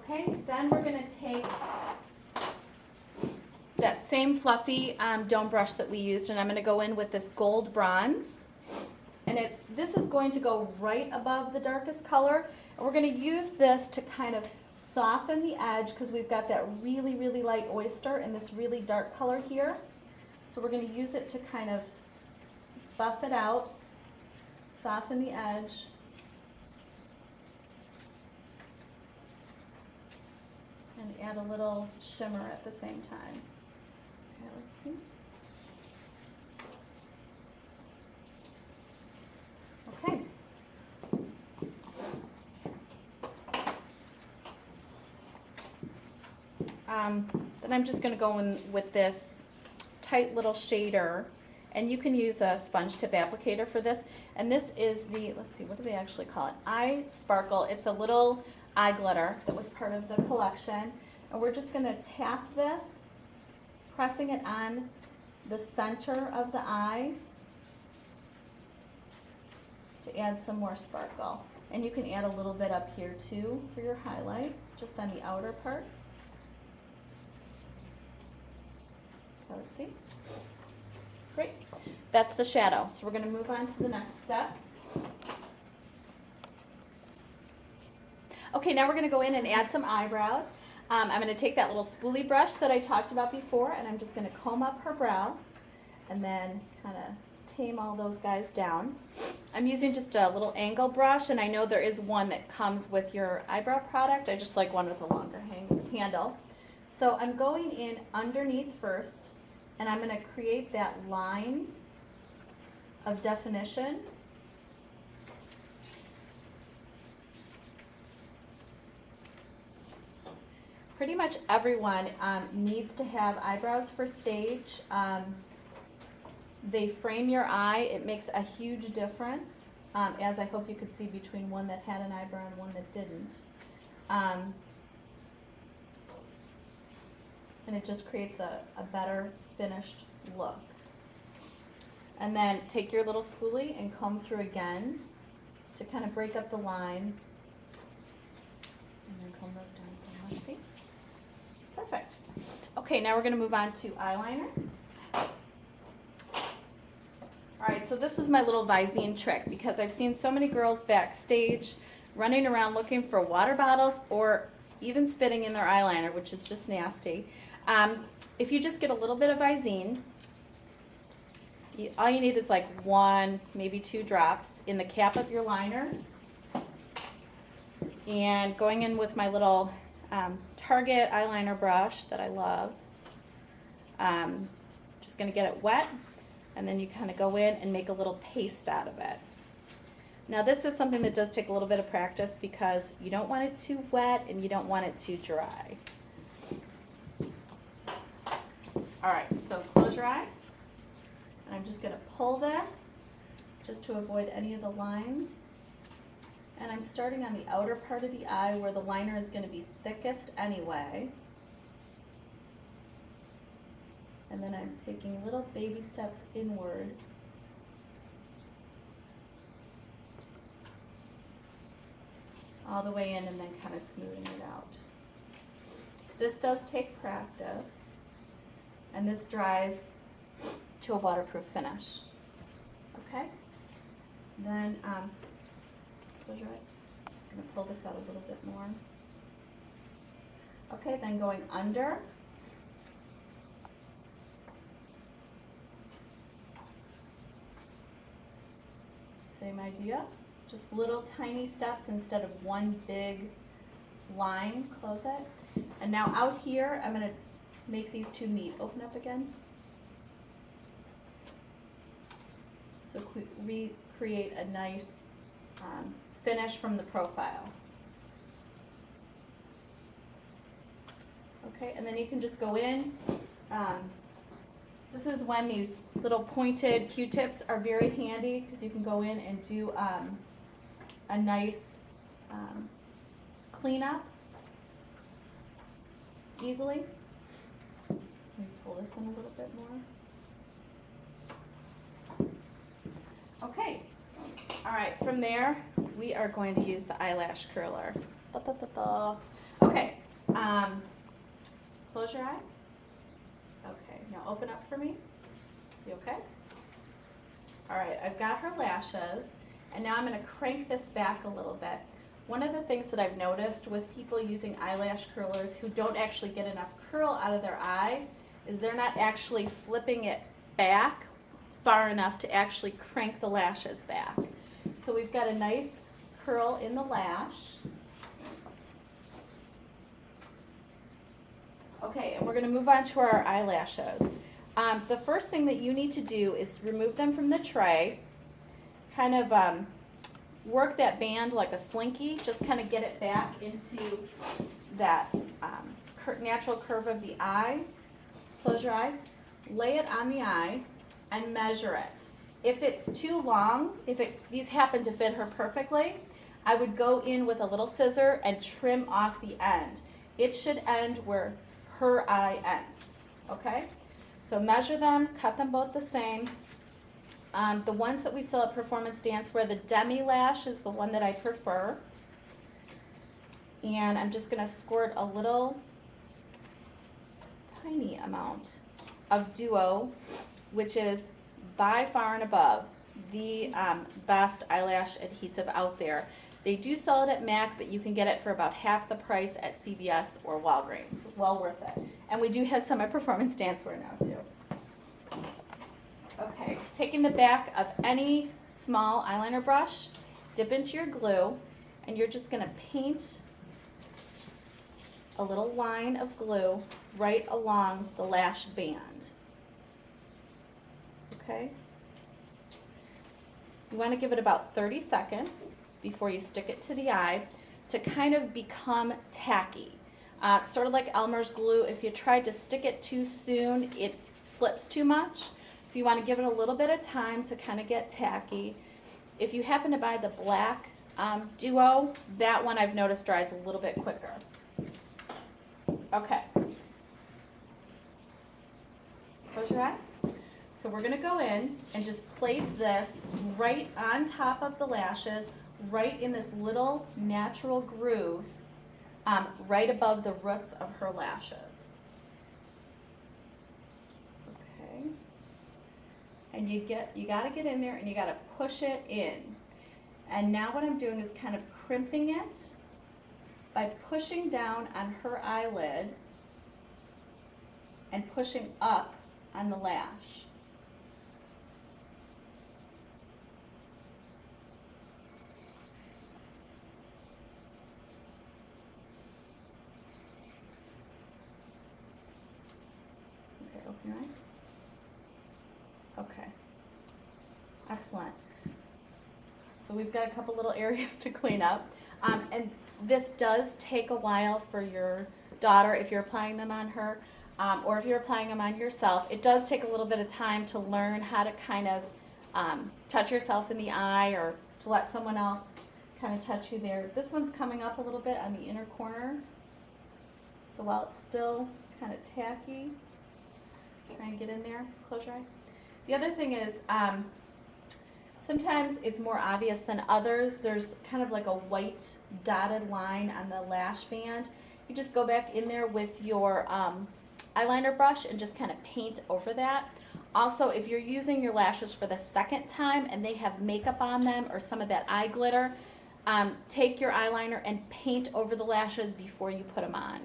Okay, then we're going to take that same fluffy dome brush that we used, and I'm going to go in with this gold bronze. And this is going to go right above the darkest color. And we're going to use this to kind of soften the edge because we've got that really, really light oyster and this really dark color here. So we're going to use it to kind of buff it out, soften the edge. And add a little shimmer at the same time. Okay, let's see. Okay. Then I'm just going to go in with this tight little shader, and you can use a sponge tip applicator for this. And this is the, let's see, what do they actually call it? Eye Sparkle. It's a little eye glitter that was part of the collection. And we're just going to tap this, pressing it on the center of the eye to add some more sparkle. And you can add a little bit up here too for your highlight, just on the outer part. So let's see. Great. That's the shadow. So we're going to move on to the next step. Okay, now we're going to go in and add some eyebrows. I'm going to take that little spoolie brush that I talked about before, and I'm just going to comb up her brow and then kind of tame all those guys down. I'm using just a little angle brush, and I know there is one that comes with your eyebrow product. I just like one with a longer handle. So I'm going in underneath first, and I'm going to create that line of definition. Pretty much everyone needs to have eyebrows for stage. They frame your eye. It makes a huge difference, as I hope you could see between one that had an eyebrow and one that didn't. And it just creates a better finished look. And then take your little spoolie and comb through again to kind of break up the line. And then comb those down again. Let's see. Perfect. Okay, now we're going to move on to eyeliner. All right, so this is my little Visine trick because I've seen so many girls backstage running around looking for water bottles or even spitting in their eyeliner, which is just nasty. If you just get a little bit of Visine, all you need is like 1, maybe 2 drops in the cap of your liner. And going in with my little Target eyeliner brush that I love. Just going to get it wet, and then you kind of go in and make a little paste out of it. Now this is something that does take a little bit of practice because you don't want it too wet and you don't want it too dry. Alright, so close your eye, and I'm just going to pull this just to avoid any of the lines. And I'm starting on the outer part of the eye where the liner is going to be thickest anyway. And then I'm taking little baby steps inward. All the way in and then kind of smoothing it out. This does take practice. And this dries to a waterproof finish. Okay? Then, close your eye. I'm just going to pull this out a little bit more. Okay, then going under. Same idea. Just little tiny steps instead of one big line. Close it. And now out here, I'm going to make these two meet. Open up again. So recreate a nice finish from the profile. Okay, and then you can just go in. This is when these little pointed Q-tips are very handy because you can go in and do a nice cleanup easily. Let me pull this in a little bit more. Okay. All right, from there, we are going to use the eyelash curler. Okay, Close your eye. Okay, now open up for me. You okay? All right, I've got her lashes, and now I'm going to crank this back a little bit. One of the things that I've noticed with people using eyelash curlers who don't actually get enough curl out of their eye is they're not actually flipping it back far enough to actually crank the lashes back. So we've got a nice curl in the lash. Okay, and we're going to move on to our eyelashes. The first thing that you need to do is remove them from the tray, kind of work that band like a slinky, just kind of get it back into that natural curve of the eye. Close your eye, lay it on the eye, and measure it. If it's too long, these happen to fit her perfectly, I would go in with a little scissor and trim off the end. It should end where her eye ends, okay? So measure them, cut them both the same. The ones that we sell at Performance Dancewear, the demi lash is the one that I prefer. And I'm just going to squirt a little tiny amount of Duo, which is by far and above the best eyelash adhesive out there. They do sell it at MAC, but you can get it for about half the price at CVS or Walgreens. Well worth it. And we do have some at Performance Dancewear now too. Okay, taking the back of any small eyeliner brush, dip into your glue, and you're just going to paint a little line of glue right along the lash band. Okay? You want to give it about 30 seconds before you stick it to the eye to kind of become tacky. Sort of like Elmer's glue, if you tried to stick it too soon, it slips too much. So you want to give it a little bit of time to kind of get tacky. If you happen to buy the black Duo, that one I've noticed dries a little bit quicker. Okay. Close your eye. So we're going to go in and just place this right on top of the lashes, right in this little natural groove, right above the roots of her lashes. Okay. And you got to get in there and you got to push it in. And now what I'm doing is kind of crimping it by pushing down on her eyelid and pushing up on the lash. Okay, open your eye. Okay, excellent. So we've got a couple little areas to clean up. And this does take a while for your daughter if you're applying them on her, or if you're applying them on yourself. It does take a little bit of time to learn how to kind of touch yourself in the eye or to let someone else kind of touch you there. This one's coming up a little bit on the inner corner. So while it's still kind of tacky, try and get in there. Close your eye. The other thing is, sometimes it's more obvious than others. There's kind of like a white dotted line on the lash band. You just go back in there with your eyeliner brush and just kind of paint over that. Also, if you're using your lashes for the second time and they have makeup on them or some of that eye glitter, take your eyeliner and paint over the lashes before you put them on.